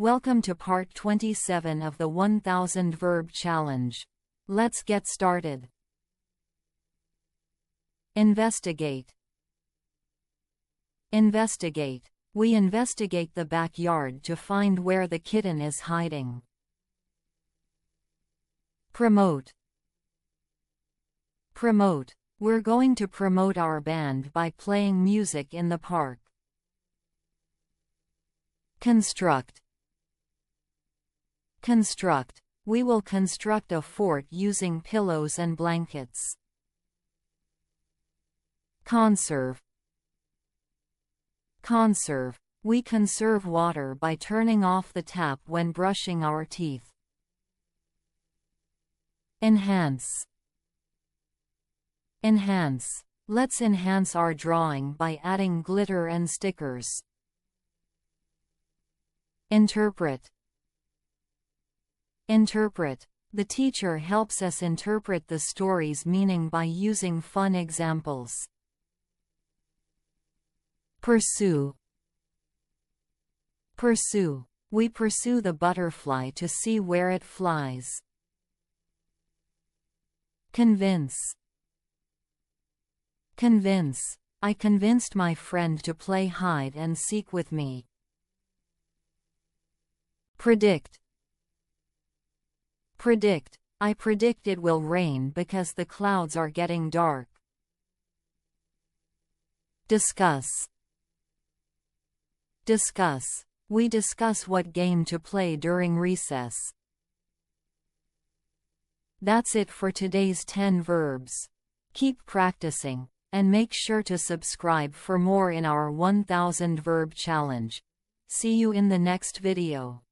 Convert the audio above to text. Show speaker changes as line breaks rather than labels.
Welcome to part 27 of the 1000 Verb Challenge. Let's get started. Investigate. Investigate. We investigate the backyard to find where the kitten is hiding. Promote. Promote. We're going to promote our band by playing music in the park. Construct. Construct. We will construct a fort using pillows and blankets. Conserve. Conserve. We conserve water by turning off the tap when brushing our teeth. Enhance. Enhance. Let's enhance our drawing by adding glitter and stickers. Interpret. Interpret. The teacher helps us interpret the story's meaning by using fun examples. Pursue. Pursue. We pursue the butterfly to see where it flies. Convince. Convince. I convinced my friend to play hide and seek with me. Predict. Predict. I predict it will rain because the clouds are getting dark. Discuss. Discuss. We discuss what game to play during recess. That's it for today's 10 verbs. Keep practicing, and make sure to subscribe for more in our 1000 Verb Challenge. See you in the next video.